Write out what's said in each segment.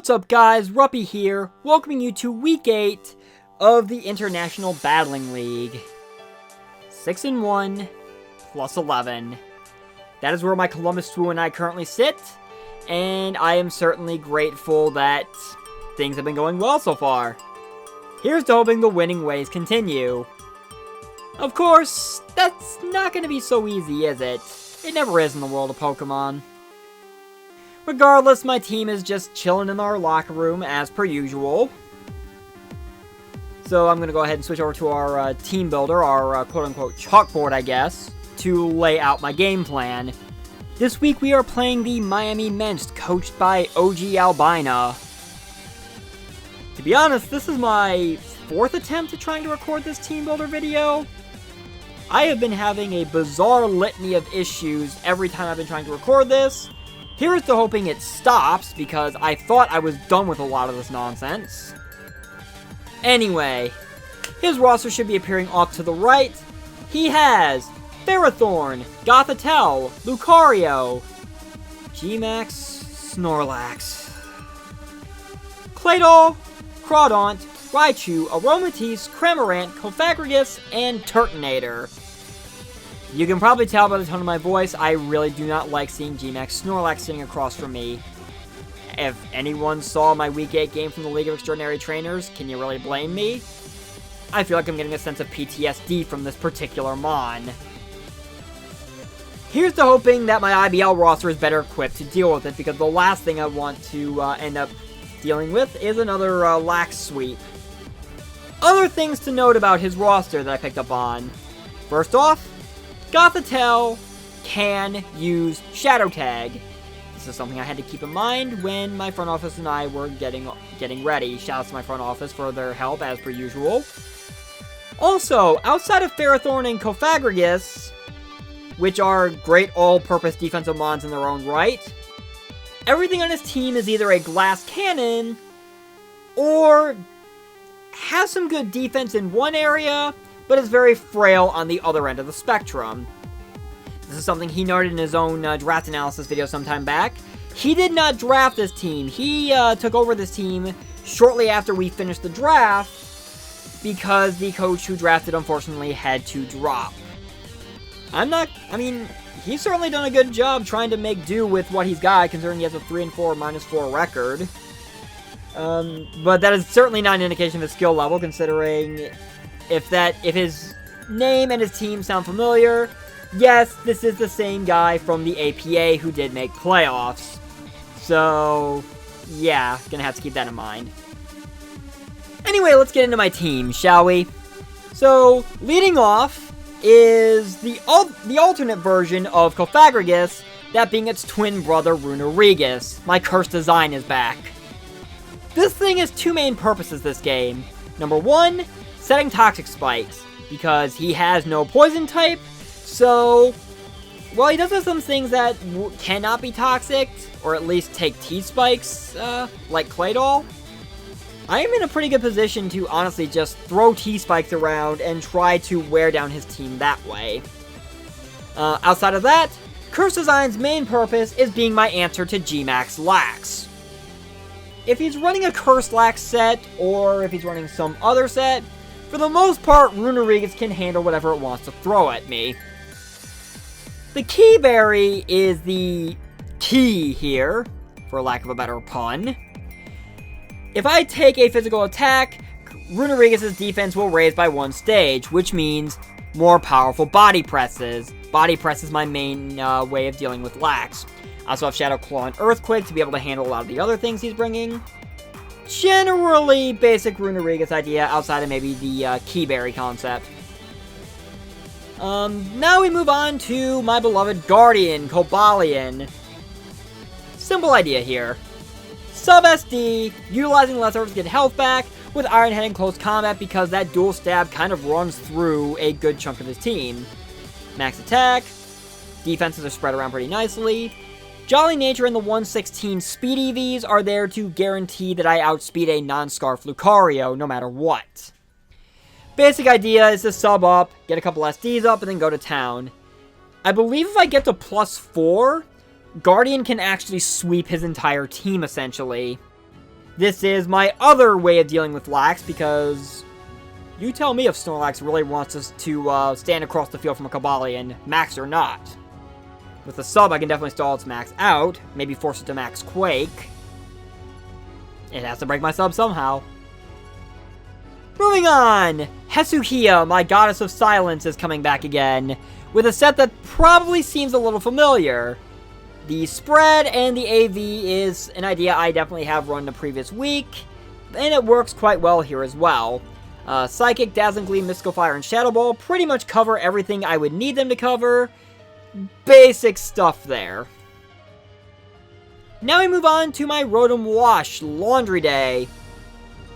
What's up guys, Ruppy here, welcoming you to Week 8 of the International Battling League. 6-1, plus 11. That is where my Columbus Swoo and I currently sit, and I am certainly grateful that things have been going well so far. Here's to hoping the winning ways continue. Of course, that's not going to be so easy, is it? It never is in the world of Pokemon. Regardless, my team is just chilling in our locker room as per usual. So I'm going to go ahead and switch over to our team builder, our quote-unquote chalkboard, I guess, to lay out my game plan. This week we are playing the Miami Mence, coached by Ogalbina. To be honest, this is my 4th attempt at trying to record this team builder video. I have been having a bizarre litany of issues every time I've been trying to record this. Here's to hoping it stops, because I thought I was done with a lot of this nonsense. Anyway, his roster should be appearing off to the right. He has Ferrothorn, Gothitelle, Lucario, Gmax, Snorlax, Claydol, Crawdaunt, Raichu, Aromatisse, Cramorant, Cofagrigus, and Turtonator. You can probably tell by the tone of my voice, I really do not like seeing Gmax Snorlax sitting across from me. If anyone saw my Week 8 game from the League of Extraordinary Trainers, can you really blame me? I feel like I'm getting a sense of PTSD from this particular Mon. Here's to hoping that my IBL roster is better equipped to deal with it, because the last thing I want to end up dealing with is another lax sweep. Other things to note about his roster that I picked up on. First off, Gothitelle can use Shadow Tag. This is something I had to keep in mind when my front office and I were getting ready. Shouts to my front office for their help, as per usual. Also, outside of Ferrothorn and Cofagrigus, which are great all-purpose defensive mons in their own right, everything on his team is either a glass cannon, or has some good defense in one area, but is very frail on the other end of the spectrum. This is something he noted in his own draft analysis video sometime back. He did not draft this team. He took over this team shortly after we finished the draft, because the coach who drafted, unfortunately, had to drop. He's certainly done a good job trying to make do with what he's got, considering he has a 3-4 -4 record. But that is certainly not an indication of his skill level, considering if his name and his team sound familiar, yes, this is the same guy from the APA who did make playoffs. So, yeah, gonna have to keep that in mind. Anyway, let's get into my team, shall we? So, leading off is the alternate version of Cofagrigus, that being its twin brother, Runerigus. My cursed design is back. This thing has two main purposes this game. Number one, setting toxic spikes, because he has no poison type, so while he does have some things that cannot be toxic, or at least take T-spikes, like Claydol, I am in a pretty good position to honestly just throw T-spikes around and try to wear down his team that way. Outside of that, Curse Design's main purpose is being my answer to Gmax Lax. If he's running a Curse Lax set, or if he's running some other set, for the most part, Runerigus can handle whatever it wants to throw at me. The Key Berry is the key here, for lack of a better pun. If I take a physical attack, Runerigus' defense will raise by 1 stage, which means more powerful body presses. Body press is my main way of dealing with Lax. I also have Shadow Claw and Earthquake to be able to handle a lot of the other things he's bringing. Generally basic Runerigus idea outside of maybe the Key Berry concept. Now we move on to my beloved Guardian, Cobalion. Simple idea here. Sub SD, utilizing less effort to get health back, with Iron Head in close combat because that dual stab kind of runs through a good chunk of his team. Max attack, defenses are spread around pretty nicely. Jolly Nature and the 116 Speed EVs are there to guarantee that I outspeed a non-Scarf Lucario no matter what. Basic idea is to sub up, get a couple SDs up, and then go to town. I believe if I get to +4, Guardian can actually sweep his entire team, essentially. this is my other way of dealing with Lax, because you tell me if Snorlax really wants us to stand across the field from a Cobalion, max or not. With the sub, I can definitely stall its max out, maybe force it to max Quake. It has to break my sub somehow. Moving on! Hesuhia, my Goddess of Silence, is coming back again, with a set that probably seems a little familiar. The spread and the AV is an idea I definitely have run the previous week, and it works quite well here as well. Psychic, Dazzling Gleam, Mystical Fire, and Shadow Ball pretty much cover everything I would need them to cover. Basic stuff there. Now we move on to my Rotom Wash Laundry Day.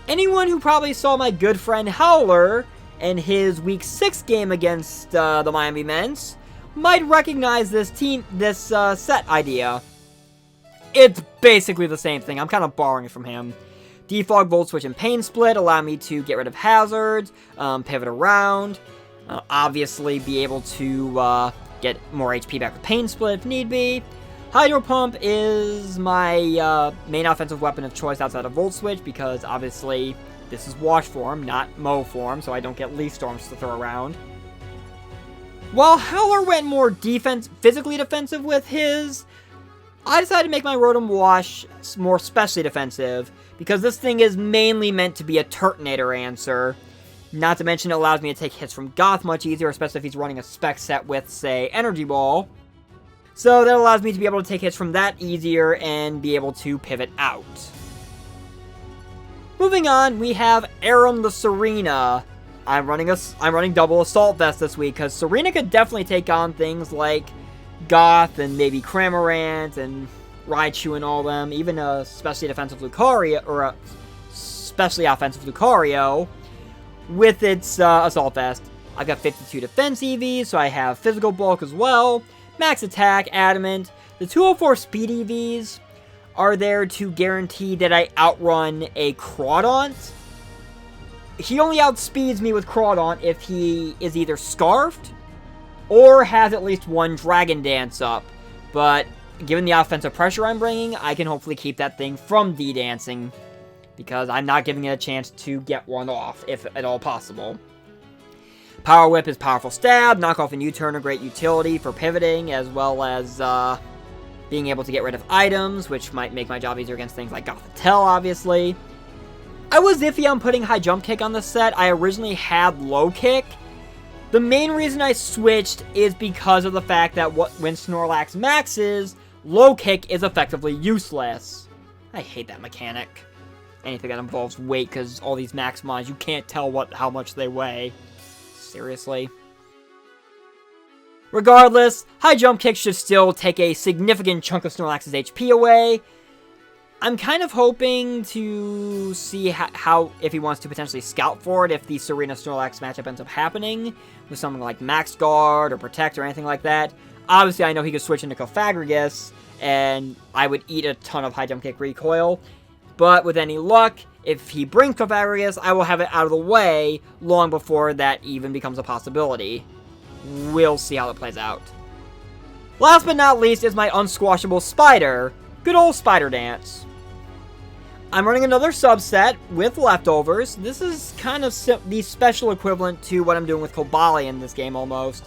Anyone who probably saw my good friend Howler and his Week 6 game against the Miami Mence might recognize this set idea. It's basically the same thing. I'm kind of borrowing it from him. Defog, Volt Switch, and Pain Split allow me to get rid of hazards, pivot around, obviously be able to get more HP back with Pain Split if need be. Hydro Pump is my main offensive weapon of choice outside of Volt Switch, because obviously this is Wash form, not Mow form, so I don't get Leaf Storms to throw around. While Howler went more physically defensive with his, I decided to make my Rotom Wash more specially defensive, because this thing is mainly meant to be a Turtonator answer. Not to mention it allows me to take hits from Goth much easier, especially if he's running a spec set with, say, Energy Ball. So that allows me to be able to take hits from that easier and be able to pivot out. Moving on, we have Aram the Serena. I'm running double Assault Vest this week, because Serena could definitely take on things like Goth and maybe Cramorant and Raichu and all them, even a especially defensive Lucario, or a especially offensive Lucario, with its Assault Vest. I've got 52 defense EVs, so I have physical bulk as well, max attack, adamant. The 204 speed EVs are there to guarantee that I outrun a Crawdaunt. He only outspeeds me with Crawdaunt if he is either Scarfed or has at least one Dragon Dance up. But given the offensive pressure I'm bringing, I can hopefully keep that thing from D-dancing, because I'm not giving it a chance to get one off, if at all possible. Power Whip is powerful stab, knockoff and U-turn are great utility for pivoting, as well as being able to get rid of items, which might make my job easier against things like Gothitelle, obviously. I was iffy on putting High Jump Kick on the set. I originally had Low Kick. The main reason I switched is because of the fact that when Snorlax maxes, Low Kick is effectively useless. I hate that mechanic. Anything that involves weight, because all these max mons, you can't tell how much they weigh. Seriously. Regardless, High Jump Kick should still take a significant chunk of Snorlax's HP away. I'm kind of hoping to see how if he wants to potentially scout for it if the Serena Snorlax matchup ends up happening with something like Max Guard or Protect or anything like that. Obviously, I know he could switch into Cofagrigus, and I would eat a ton of High Jump Kick recoil. But with any luck, if he brings Cofagrigus, I will have it out of the way long before that even becomes a possibility. We'll see how it plays out. Last but not least is my unsquashable Spider. Good old Spider Dance. I'm running another subset with leftovers. This is kind of the special equivalent to what I'm doing with Cobalion in this game almost.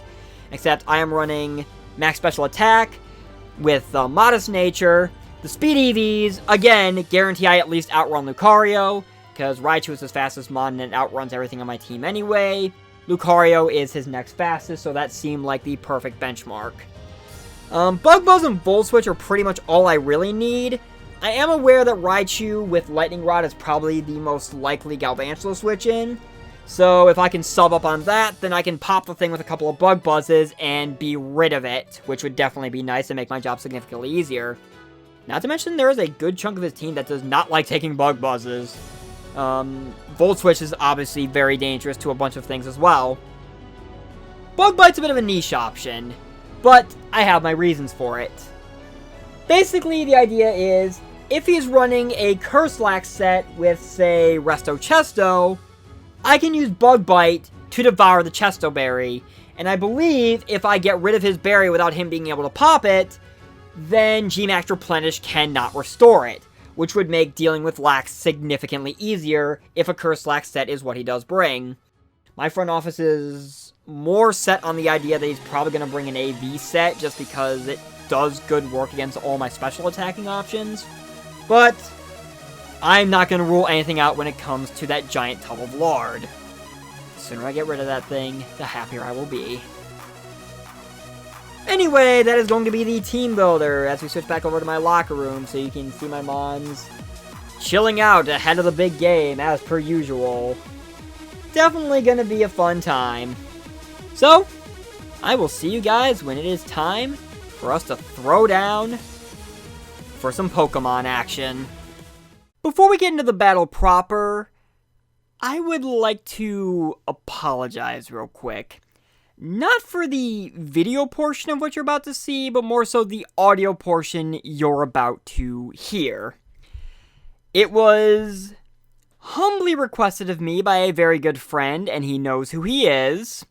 Except I am running max special attack with modest nature. The speed EVs, again, guarantee I at least outrun Lucario, because Raichu is his fastest mon and it outruns everything on my team anyway. Lucario is his next fastest, so that seemed like the perfect benchmark. Bug Buzz and Volt Switch are pretty much all I really need. I am aware that Raichu with Lightning Rod is probably the most likely Galvantula switch in. So if I can sub up on that, then I can pop the thing with a couple of Bug Buzzes and be rid of it, which would definitely be nice and make my job significantly easier. Not to mention there is a good chunk of his team that does not like taking Bug Buzzes. Volt Switch is obviously very dangerous to a bunch of things as well. Bug Bite's a bit of a niche option, but I have my reasons for it. Basically, the idea is, if he's running a Curselax set with, say, Resto Chesto, I can use Bug Bite to devour the Chesto Berry, and I believe if I get rid of his berry without him being able to pop it, then Gmax Replenish cannot restore it, which would make dealing with Lax significantly easier if a Curse Lax set is what he does bring. My front office is more set on the idea that he's probably going to bring an AV set just because it does good work against all my special attacking options. But I'm not going to rule anything out when it comes to that giant tub of lard. The sooner I get rid of that thing, the happier I will be. Anyway, that is going to be the team builder as we switch back over to my locker room so you can see my mons chilling out ahead of the big game as per usual. Definitely going to be a fun time. So, I will see you guys when it is time for us to throw down for some Pokemon action. Before we get into the battle proper, I would like to apologize real quick. Not for the video portion of what you're about to see, but more so the audio portion you're about to hear. It was humbly requested of me by a very good friend, and he knows who he is,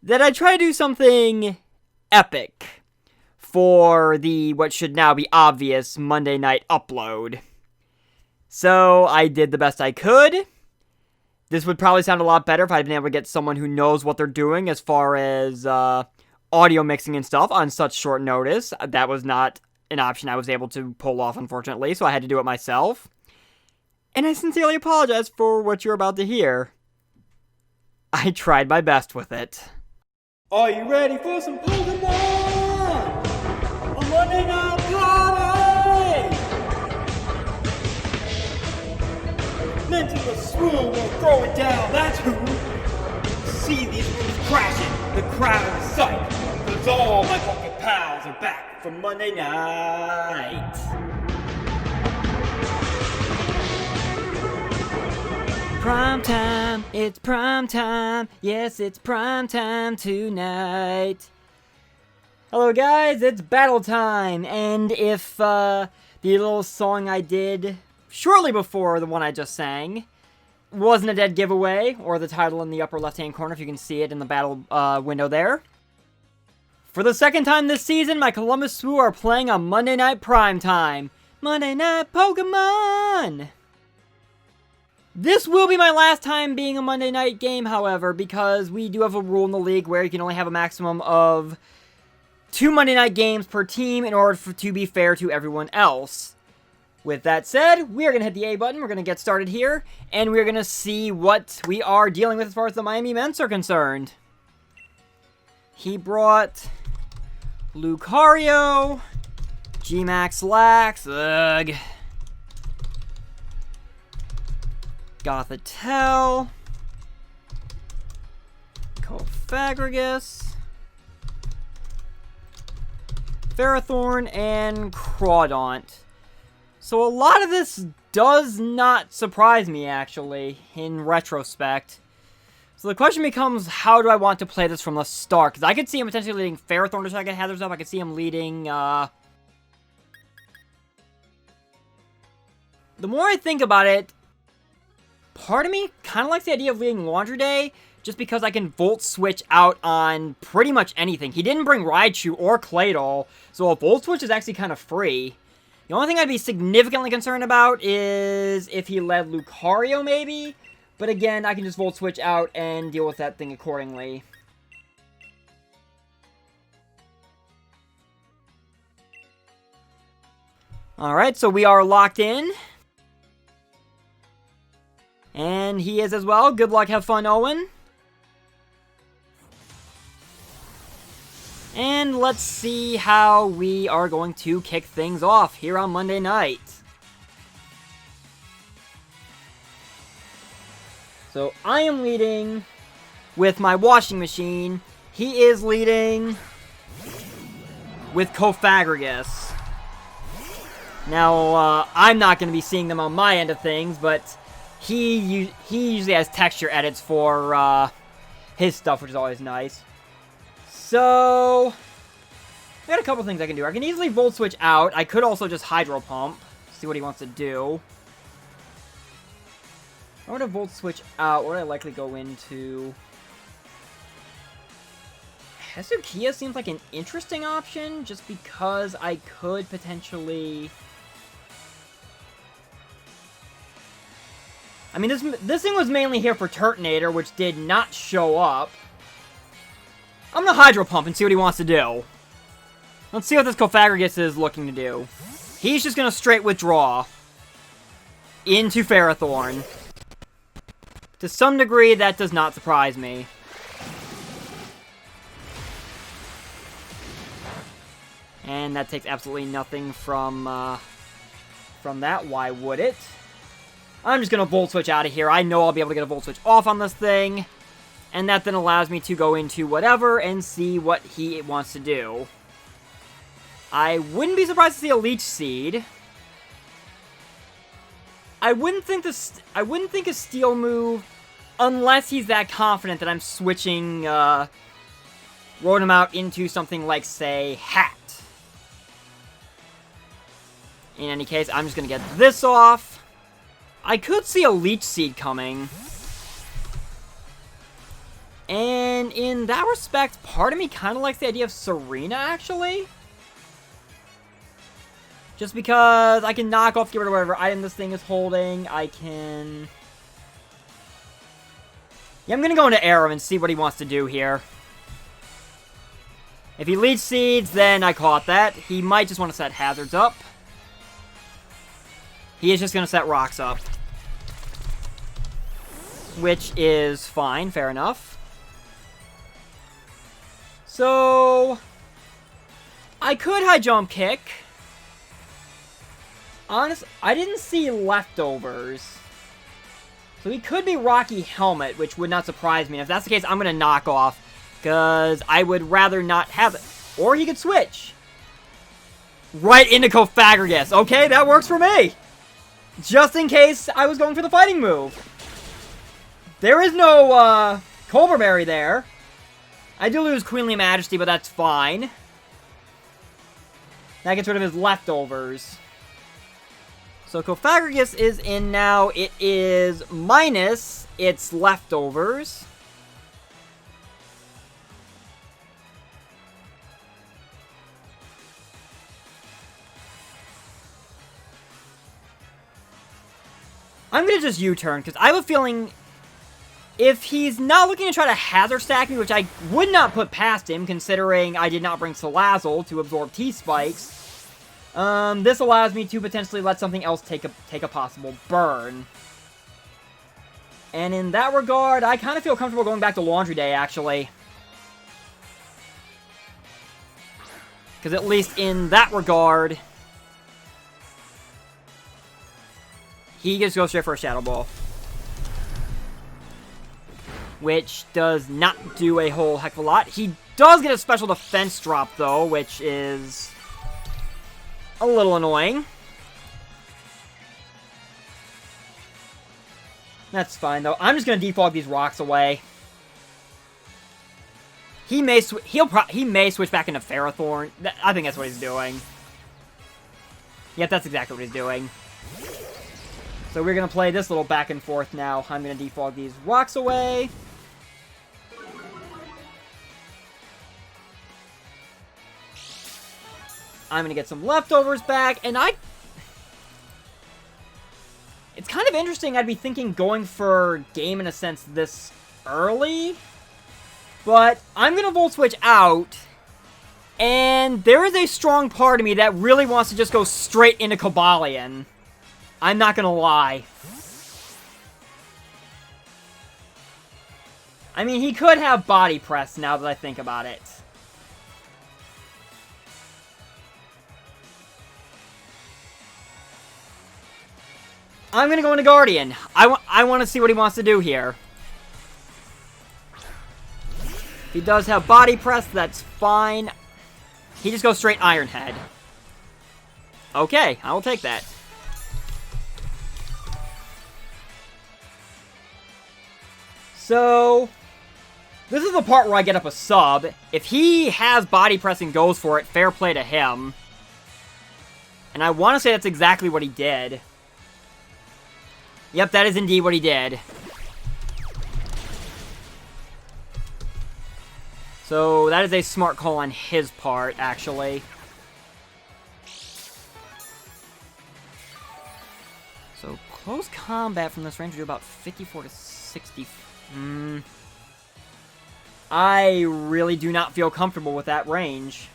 that I try to do something epic for the, what should now be obvious, Monday night upload. So I did the best I could. This would probably sound a lot better if I'd been able to get someone who knows what they're doing as far as audio mixing and stuff on such short notice. That was not an option I was able to pull off, unfortunately, so I had to do it myself. And I sincerely apologize for what you're about to hear. I tried my best with it. Are you ready for some Pokemon? A Monday night party! Mence and the Swoo will throw it down, that's who! See these rooms crashing, the crowd is psyched, cause all my Poke pals are back for Monday night. Prime time, it's prime time, yes it's prime time tonight. Hello guys, it's battle time, and if the little song I did shortly before the one I just sang wasn't a dead giveaway, or the title in the upper left hand corner if you can see it in the battle window there. For the second time this season, my Columbus Swoo are playing on Monday Night Primetime. Monday Night Pokemon! This will be my last time being a Monday night game, however, because we do have a rule in the league where you can only have a maximum of 2 Monday night games per team in order to be fair to everyone else. With that said, we are going to hit the A button, we're going to get started here, and we're going to see what we are dealing with as far as the Miami Mence are concerned. He brought Lucario, G-Max Lax, ugh. Gothitelle, Cofagrigus, Ferrothorn, and Crawdaunt. So a lot of this does not surprise me, actually, in retrospect. So the question becomes, how do I want to play this from the start? Because I could see him potentially leading Ferrothorn to second Heathers up. I could see him leading, The more I think about it, part of me kind of likes the idea of leading Laundry Day, just because I can Volt Switch out on pretty much anything. He didn't bring Raichu or Claydol, so a Volt Switch is actually kind of free. The only thing I'd be significantly concerned about is if he led Lucario, maybe. But again, I can just Volt Switch out and deal with that thing accordingly. Alright, so we are locked in. And he is as well. Good luck, have fun, Owen. And let's see how we are going to kick things off here on Monday night. So I am leading with my washing machine. He is leading with Cofagrigus. Now, I'm not going to be seeing them on my end of things, but he usually has texture edits for his stuff, which is always nice. So, I got a couple things I can do. I can easily Volt Switch out. I could also just Hydro Pump, see what he wants to do. I want to Volt Switch out. What would I likely go into? Hesukia seems like an interesting option, just because I could potentially I mean, this thing was mainly here for Turtonator, which did not show up. I'm gonna Hydro Pump and see what he wants to do. Let's see what this Cofagrigus is looking to do. He's just gonna straight withdraw into Ferrothorn. To some degree, that does not surprise me. And that takes absolutely nothing from that. Why would it? I'm just going to Volt Switch out of here. I know I'll be able to get a Volt Switch off on this thing. And that then allows me to go into whatever and see what he wants to do. I wouldn't be surprised to see a Leech Seed. I wouldn't think a Steel move unless he's that confident that I'm switching Rotom out into something like, say, Hat. In any case, I'm just going to get this off. I could see a Leech Seed coming. And in that respect, part of me kind of likes the idea of Serena, actually. Just because I can knock off, get rid of whatever item this thing is holding. I can... Yeah, I'm going to go into Arrow and see what he wants to do here. If he Leech Seeds, then I caught that. He might just want to set Hazards up. He is just going to set Rocks up. Which is fine, fair enough. So... I could High Jump Kick. Honestly, I didn't see Leftovers. So he could be Rocky Helmet, which would not surprise me. And if that's the case, I'm going to knock off. Because I would rather not have it. Or he could switch. Right into Cofagrigus. Okay, that works for me. Just in case I was going for the fighting move. There is no, Cobra Berry there. I do lose Queenly Majesty, but that's fine. That gets rid of his Leftovers. So Cofagrigus is in now. It is minus its Leftovers. I'm going to just U-turn, because I have a feeling if he's not looking to try to Hazard Stack me, which I would not put past him, considering I did not bring Salazzle to absorb T-Spikes, this allows me to potentially let something else take a possible burn. And in that regard, I kind of feel comfortable going back to Laundry Day, actually. Because at least in that regard... he gets to go straight for a Shadow Ball. Which does not do a whole heck of a lot. He does get a special defense drop, though, which is a little annoying. That's fine, though. I'm just going to defog these rocks away. He may switch back into Ferrothorn. I think that's what he's doing. Yep, that's exactly what he's doing. So we're going to play this little back and forth now. I'm going to defog these rocks away. I'm going to get some Leftovers back. And it's kind of interesting. I'd be thinking going for game in a sense this early. But I'm going to Volt Switch out. And there is a strong part of me that really wants to just go straight into Cobalion. I'm not gonna lie. I mean, he could have Body Press now that I think about it. I'm gonna go into Guardian. I want to see what he wants to do here. If he does have Body Press, that's fine. He just goes straight Iron Head. Okay, I will take that. So, this is the part where I get up a sub. If he has Body Press and goes for it, fair play to him. And I want to say that's exactly what he did. Yep, that is indeed what he did. So, that is a smart call on his part, actually. So, Close combat from this range would do about 54 to 60. I really do not feel comfortable with that range.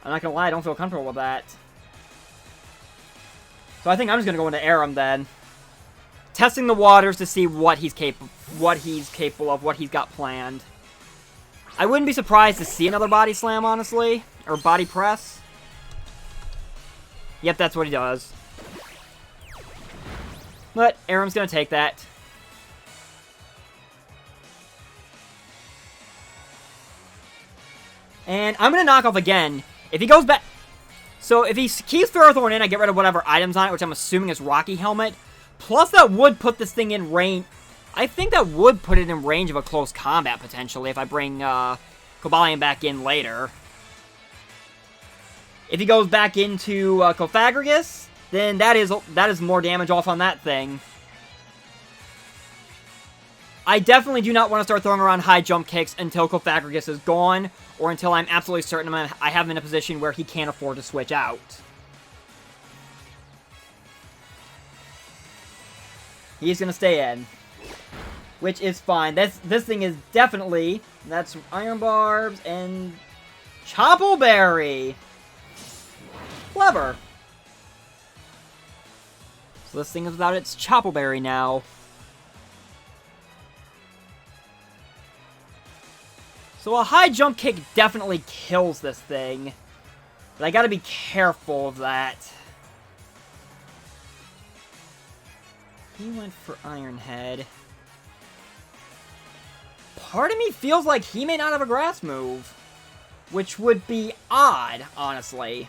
I'm not gonna lie, I don't feel comfortable with that. So I think I'm just gonna go into Aram then. Testing the waters to see what he's capable of, what he's got planned. I wouldn't be surprised to see another body slam, honestly. Or body press. Yep, that's what he does. But Aram's gonna take that. And I'm gonna knock off again. If he goes back... So if he keeps Ferrothorn in, I get rid of whatever items on it, which I'm assuming is Rocky Helmet. Plus that would put this thing in range... I think that would put it in range of a close combat, potentially, if I bring Cobalion back in later. If he goes back into Cofagrigus, then that is more damage off on that thing. I definitely do not want to start throwing around high jump kicks until Cofagrigus is gone, or until I'm absolutely certain I have him in a position where he can't afford to switch out. He's going to stay in. Which is fine. This thing is definitely... That's Iron Barbs and... Choppleberry! Clever. So this thing is without its Choppleberry now. So a high jump kick definitely kills this thing. But I gotta be careful of that. He went for Iron Head. Part of me feels like he may not have a grass move. Which would be odd, honestly.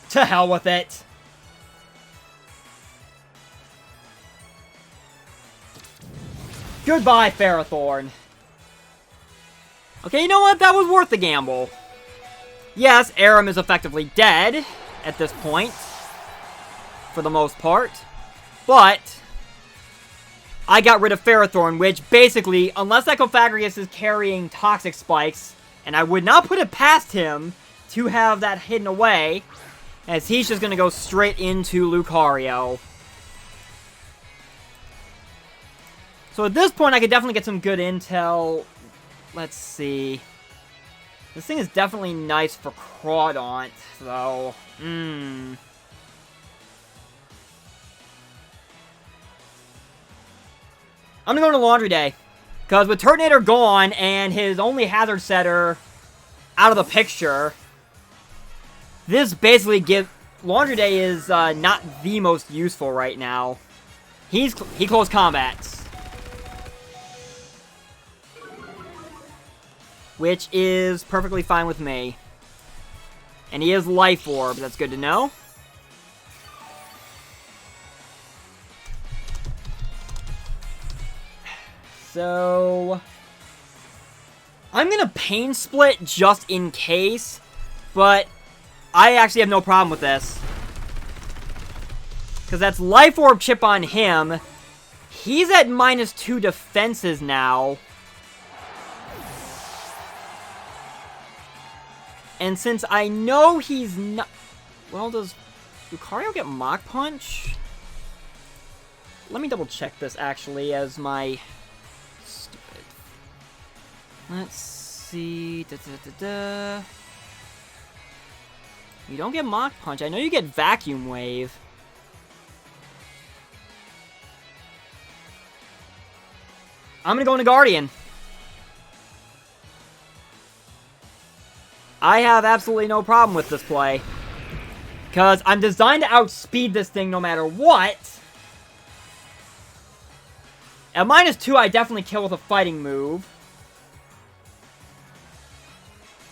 To hell with it. Goodbye, Ferrothorn. Okay, you know what? That was worth the gamble. Yes, Aram is effectively dead at this point. For the most part. But I got rid of Ferrothorn, which basically, unless that Cofagrigus is carrying Toxic Spikes, and I would not put it past him to have that hidden away, as he's just going to go straight into Lucario. So at this point, I could definitely get some good intel. Let's see. This thing is definitely nice for Crawdaunt, though. I'm going to go to Laundry Day. Because with Turtonator gone and his only Hazard Setter out of the picture, this basically gives... Laundry Day is not the most useful right now. He close combats. Which is perfectly fine with me. And he is Life Orb, that's good to know. So... I'm gonna Pain Split just in case, but I actually have no problem with this. Because that's Life Orb chip on him. He's at -2 defenses now. And since I know he's not... Well, does Lucario get Mach Punch? Let me double check this, actually, as my... Stupid. Let's see... You don't get Mach Punch. I know you get Vacuum Wave. I'm gonna go into Guardian. I have absolutely no problem with this play. Because I'm designed to outspeed this thing no matter what. At -2, I definitely kill with a fighting move.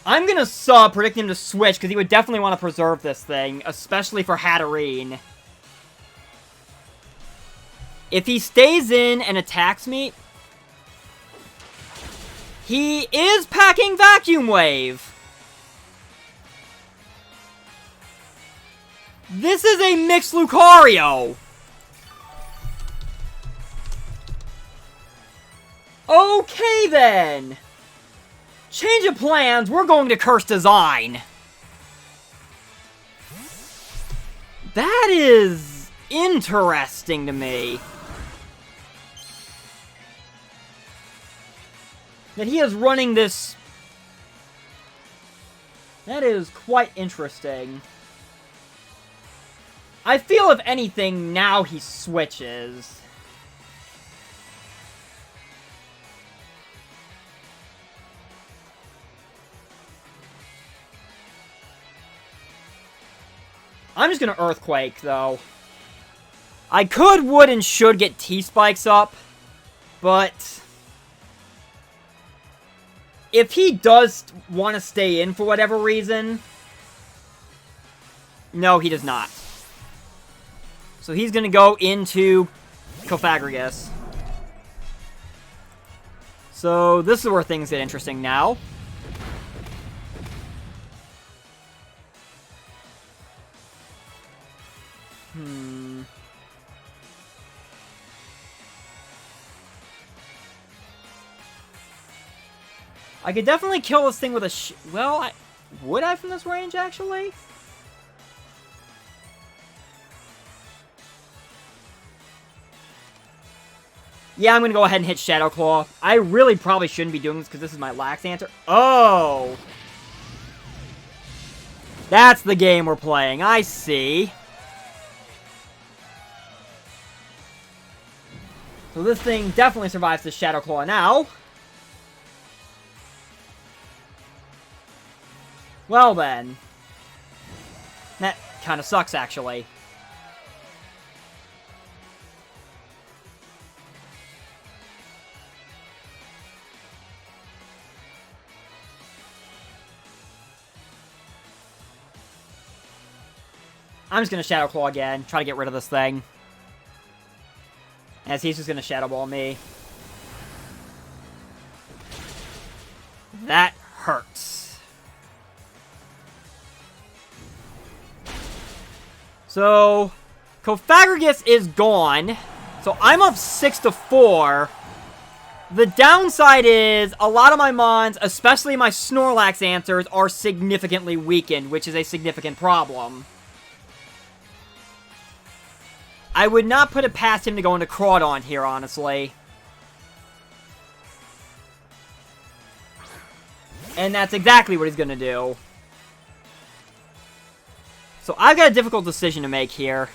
I'm going to sub, predicting him to switch, because he would definitely want to preserve this thing, especially for Hatterene. If he stays in and attacks me, he is packing Vacuum Wave. This is a mixed Lucario! Okay, then. Change of plans. We're going to Curse Design. That is interesting to me. That he is running this... That is quite interesting. I feel, if anything, now he switches. I'm just gonna Earthquake, though. I could, would, and should get T-Spikes up, but... if he does want to stay in for whatever reason... No, he does not. So he's going to go into Cofagrigus. So this is where things get interesting now. I could definitely kill this thing with a well, would I from this range, actually? Yeah, I'm going to go ahead and hit Shadow Claw. I really probably shouldn't be doing this because this is my lax answer. Oh! That's the game we're playing. I see. So this thing definitely survives the Shadow Claw now. Well then. That kind of sucks, actually. I'm just going to Shadow Claw again, try to get rid of this thing. As he's just going to Shadow Ball me. That hurts. So, Cofagrigus is gone. So I'm up 6-4. The downside is, a lot of my Mons, especially my Snorlax answers, are significantly weakened, which is a significant problem. I would not put it past him to go into Crawdon here, honestly. And that's exactly what he's going to do. So I've got a difficult decision to make here.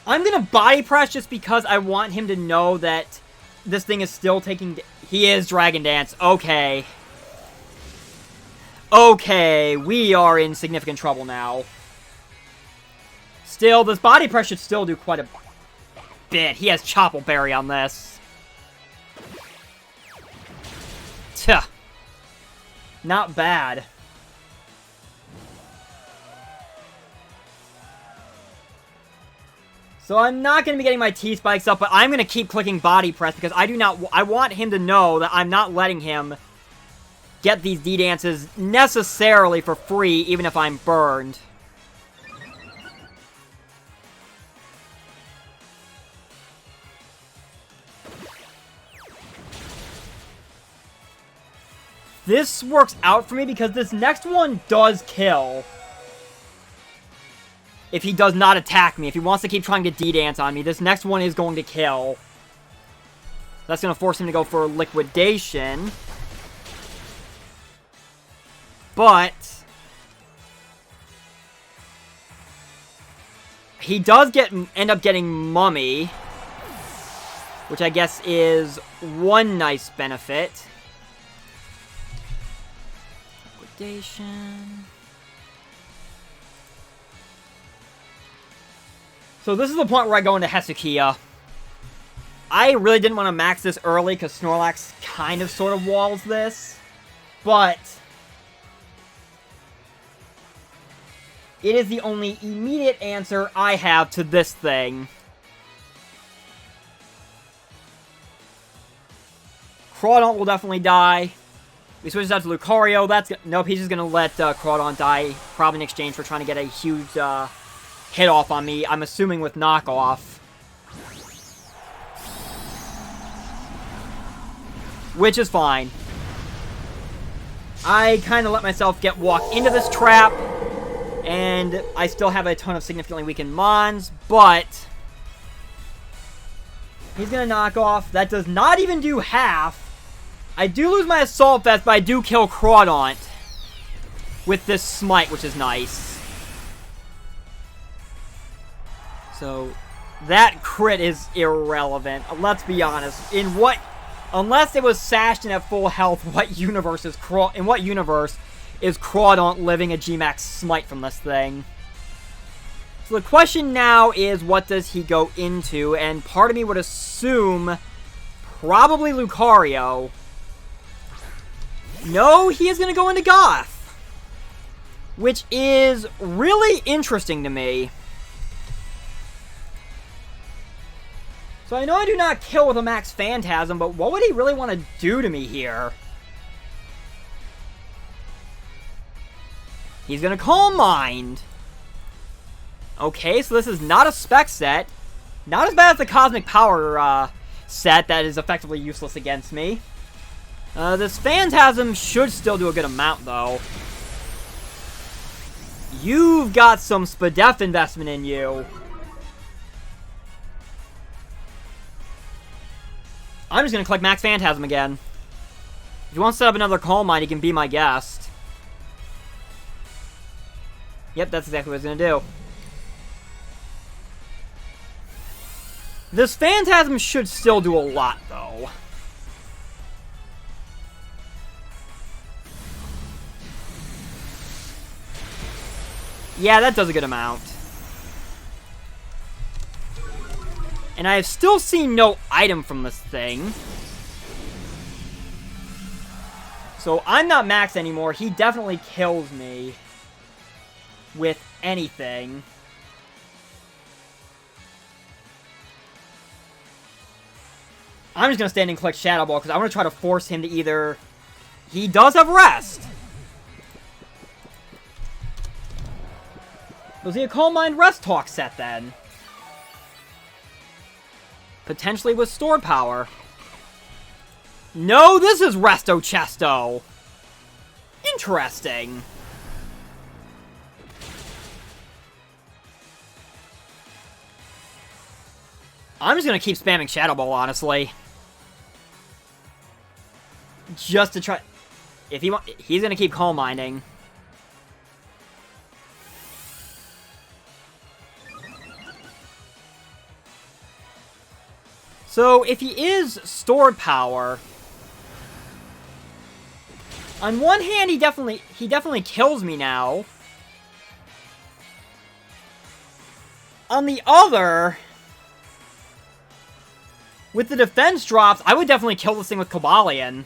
I'm going to Body Press just because I want him to know that this thing is still taking... He is Dragon Dance. Okay. Okay, we are in significant trouble now. Still, this Body Press should still do quite a bit. He has Chople Berry on this. Tuh. Not bad. So I'm not going to be getting my T-Spikes up, but I'm going to keep clicking Body Press because I want him to know that I'm not letting him get these D-Dances necessarily for free, even if I'm burned. This works out for me because this next one does kill. If he does not attack me, if he wants to keep trying to D-Dance on me, this next one is going to kill. That's going to force him to go for Liquidation. But he does end up getting Mummy, which I guess is one nice benefit. Liquidation. So this is the point where I go into Hesukia. I really didn't want to max this early because Snorlax kind of sort of walls this. But it is the only immediate answer I have to this thing. Crawdon will definitely die. He switches out to Lucario. Nope, he's just going to let Crawdon die, probably in exchange for trying to get a huge hit off on me. I'm assuming with knockoff. Which is fine. I kind of let myself get walked into this trap, and I still have a ton of significantly weakened Mons, but he's going to knock off. That does not even do half. I do lose my Assault Vest, but I do kill Crawdon with this Smite, which is nice. So, that crit is irrelevant. Let's be honest. Unless it was Sashed and at full health, in what universe is Crawdon living a G-Max Smite from this thing? So the question now is, what does he go into? And part of me would assume probably Lucario. No, he is going to go into Goth, which is really interesting to me. So I know I do not kill with a Max Phantasm, but what would he really want to do to me here? He's going to Calm Mind. Okay, so this is not a spec set. Not as bad as the Cosmic Power set that is effectively useless against me. This Phantasm should still do a good amount, though. You've got some Spadef investment in you. I'm just going to click Max Phantasm again. If you want to set up another Calm Mind, he can be my guest. Yep, that's exactly what he's going to do. This Phantasm should still do a lot, though. Yeah, that does a good amount. And I have still seen no item from this thing. So I'm not max anymore. He definitely kills me with anything. I'm just going to stand and click Shadow Ball because I want to try to force him to either... He does have Rest. Was he a Calm Mind Rest Talk set then? Potentially with Stored Power. No, this is Resto Chesto. Interesting. I'm just going to keep spamming Shadow Ball, honestly. Just to try... If he he's going to keep Calm Minding. So, if he is Stored Power, on one hand, he definitely kills me now. On the other, with the defense drops, I would definitely kill this thing with Cobalion.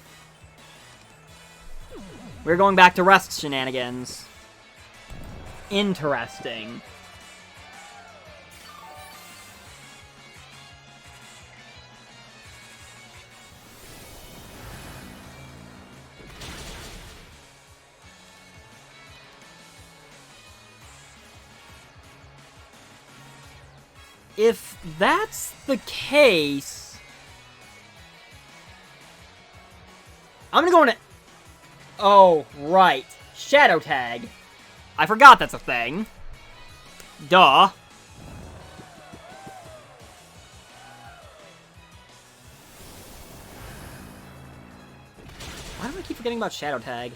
We're going back to Rest shenanigans. Interesting. If that's the case, I'm gonna go into... Oh, right. Shadow Tag. I forgot that's a thing. Duh. Why do I keep forgetting about Shadow Tag?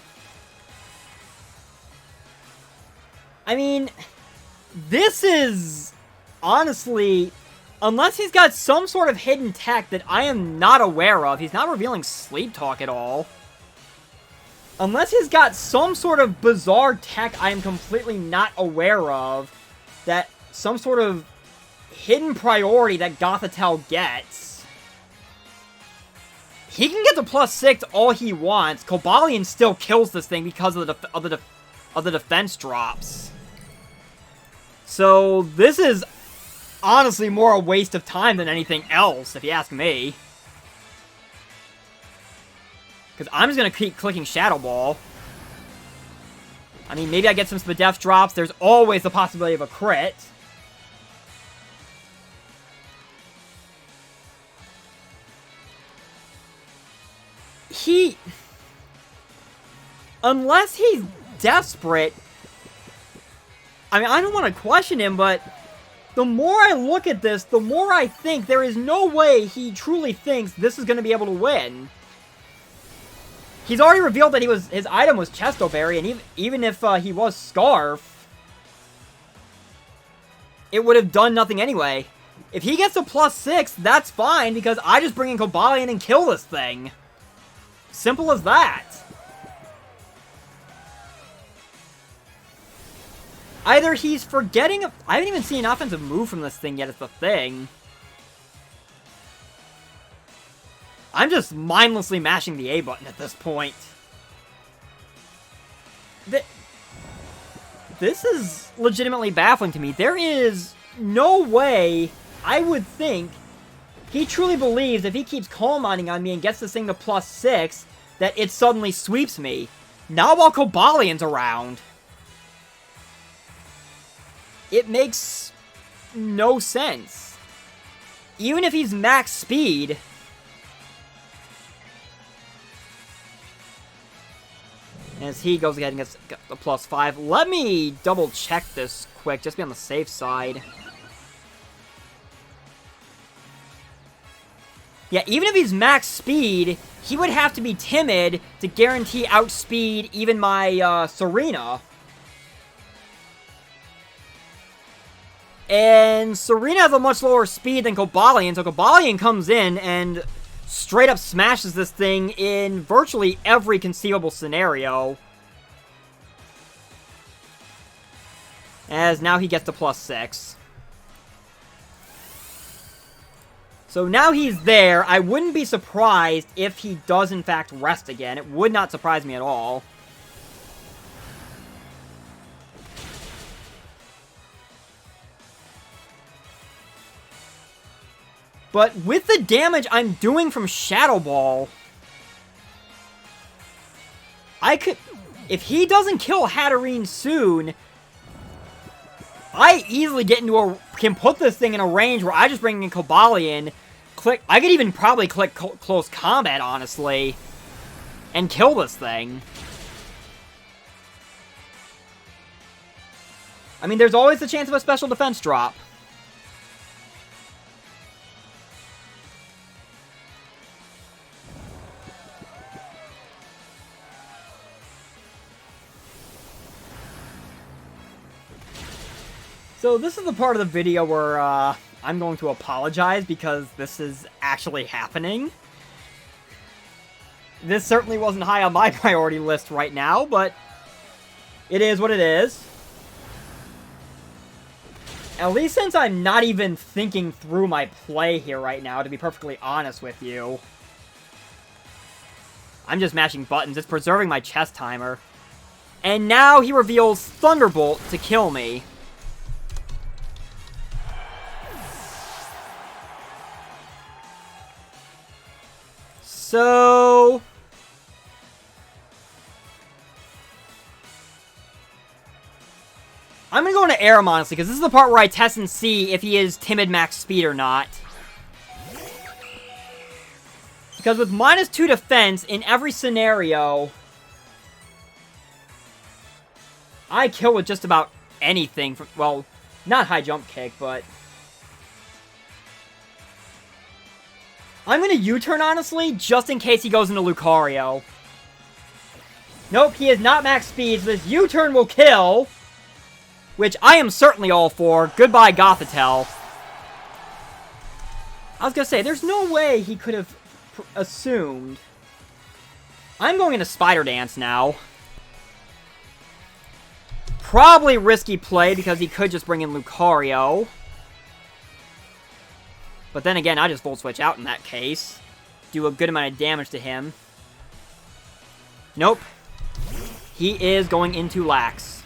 I mean, this is... Honestly, unless he's got some sort of hidden tech that I am not aware of, he's not revealing Sleep Talk at all. Unless he's got some sort of bizarre tech I am completely not aware of, that some sort of hidden priority that Gothitelle gets, he can get to +6 all he wants. Cobalion still kills this thing because of the defense drops. So this is honestly more a waste of time than anything else, if you ask me. Because I'm just going to keep clicking Shadow Ball. I mean, maybe I get some Spadef drops. There's always the possibility of a crit. Unless he's desperate... I mean, I don't want to question him, but... The more I look at this, the more I think there is no way he truly thinks this is going to be able to win. He's already revealed that his item was Chesto Berry, and even if he was Scarf, it would have done nothing anyway. If he gets a +6, that's fine, because I just bring in Cobalion and kill this thing. Simple as that. Either he's forgetting... I haven't even seen an offensive move from this thing yet, it's the thing. I'm just mindlessly mashing the A button at this point. This is legitimately baffling to me. There is no way, I would think, he truly believes if he keeps Calm Minding on me and gets this thing to +6, that it suddenly sweeps me. Not while Cobalion's around. It makes no sense. Even if he's max speed... As he goes ahead and gets the +5. Let me double check this quick, just be on the safe side. Yeah, even if he's max speed, he would have to be timid to guarantee outspeed even my Serena. And Serena has a much lower speed than Cobalion, so Cobalion comes in and straight up smashes this thing in virtually every conceivable scenario. As now he gets to +6. So now he's there. I wouldn't be surprised if he does in fact rest again. It would not surprise me at all. But with the damage I'm doing from Shadow Ball, I could... If he doesn't kill Hatterene soon, I easily get into a... Can put this thing in a range where I just bring in Cobalion, click... I could even probably click Close Combat, honestly, and kill this thing. I mean, there's always the chance of a special defense drop. So this is the part of the video where I'm going to apologize because this is actually happening. This certainly wasn't high on my priority list right now, but it is what it is. At least since I'm not even thinking through my play here right now, to be perfectly honest with you. I'm just mashing buttons. It's preserving my chess timer. And now he reveals Thunderbolt to kill me. So... I'm gonna go into Aram, honestly, because this is the part where I test and see if he is timid max speed or not. Because with -2 defense, in every scenario, I kill with just about anything. Well, not high jump kick, but... I'm going to U-turn, honestly, just in case he goes into Lucario. Nope, he is not max speed, so this U-turn will kill. Which I am certainly all for. Goodbye, Gothitelle. I was going to say, there's no way he could have assumed. I'm going into Spider Dance now. Probably risky play, because he could just bring in Lucario. But then again, I just Volt Switch out in that case. Do a good amount of damage to him. Nope. He is going into Lax.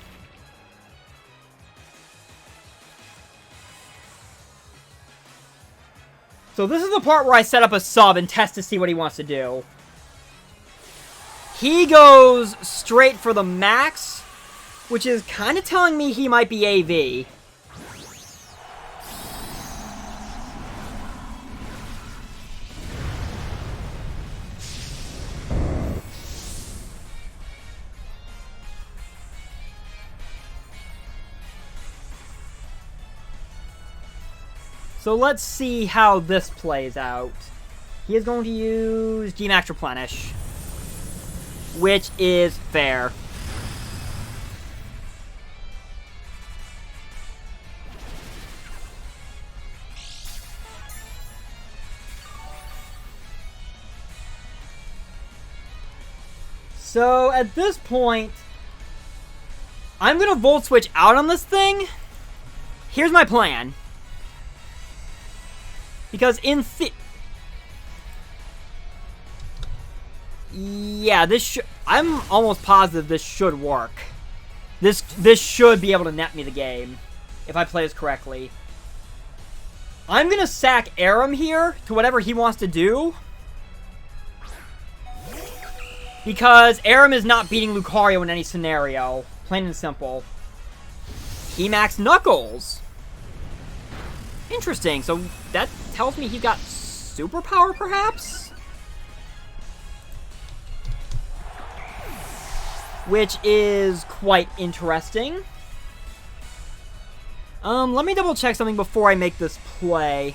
So this is the part where I set up a sub and test to see what he wants to do. He goes straight for the max, which is kind of telling me he might be AV. So let's see how this plays out. He is going to use G-Max Replenish, which is fair. So at this point, I'm going to Volt Switch out on this thing. Here's my plan. Because yeah, I'm almost positive this should work. This should be able to net me the game if I play this correctly. I'm gonna sack Aram here to whatever he wants to do, because Aram is not beating Lucario in any scenario, plain and simple. He maxed Knuckles. Interesting, so that tells me he got superpower, perhaps? Which is quite interesting. Let me double check something before I make this play.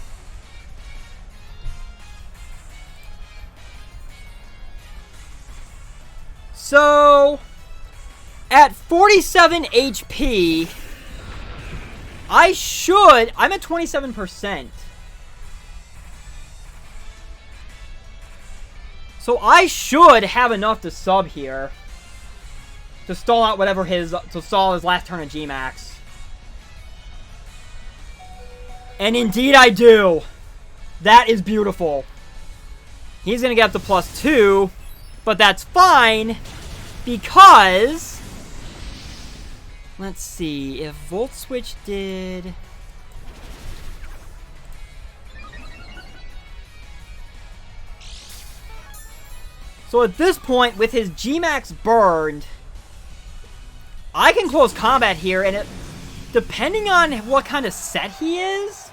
So, at 47 HP, I'm at 27%. So I should have enough to sub here. To stall out to stall his last turn of G-Max. And indeed I do. That is beautiful. He's gonna get up to +2, but that's fine, because... Let's see, if Volt Switch did... So at this point, with his G-Max burned, I can close combat here, and depending on what kind of set he is,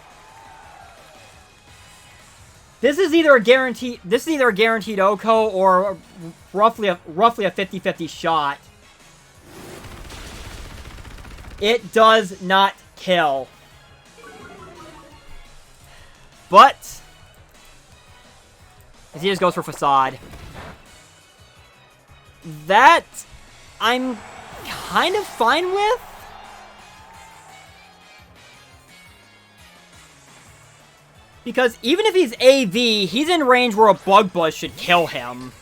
this is either a guaranteed OHKO or roughly a 50-50 shot. It does not kill. But as he just goes for Facade. That I'm kind of fine with. Because even if he's AV, he's in range where a Bug Buzz should kill him.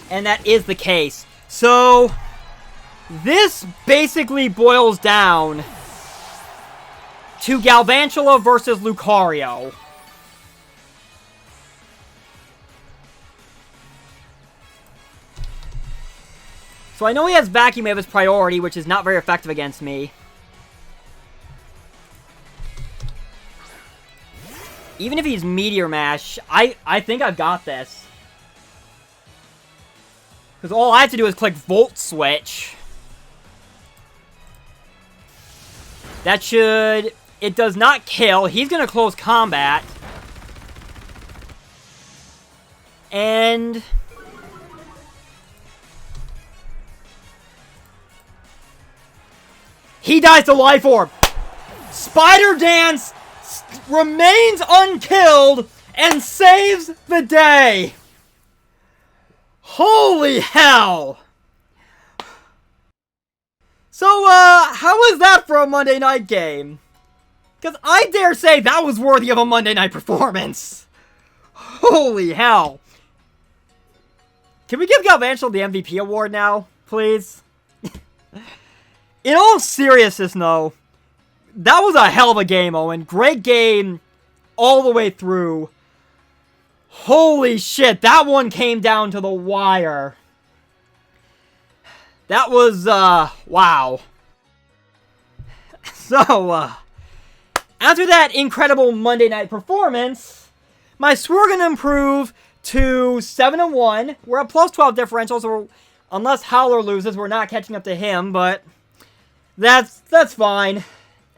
And that is the case. So, this basically boils down to Galvantula versus Lucario. So I know he has Vacuum Wave as priority, which is not very effective against me. Even if he's Meteor Mash, I think I've got this. Because all I have to do is click Volt Switch. That should... It does not kill. He's going to close combat. And... he dies to Life Orb. Spider Dance remains unkilled and saves the day. Holy hell! So, how was that for a Monday night game? Because I dare say that was worthy of a Monday night performance. Holy hell. Can we give Galvantula the MVP award now, please? In all seriousness, though, that was a hell of a game, Owen. Great game all the way through. Holy shit, that one came down to the wire. That was, wow. So, after that incredible Monday night performance, my Swoo are going to improve to 7-1. We're at plus 12 differential, so unless Howler loses, we're not catching up to him, but that's fine.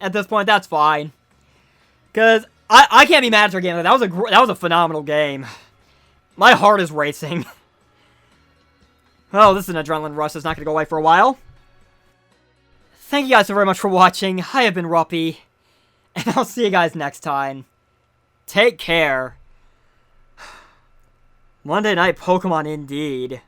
At this point, that's fine. Because I can't be mad after a game. That was a phenomenal game. My heart is racing. Oh, this is an adrenaline rush that's not going to go away for a while. Thank you guys so very much for watching. I have been Ruppy, and I'll see you guys next time. Take care. Monday Night Pokemon indeed.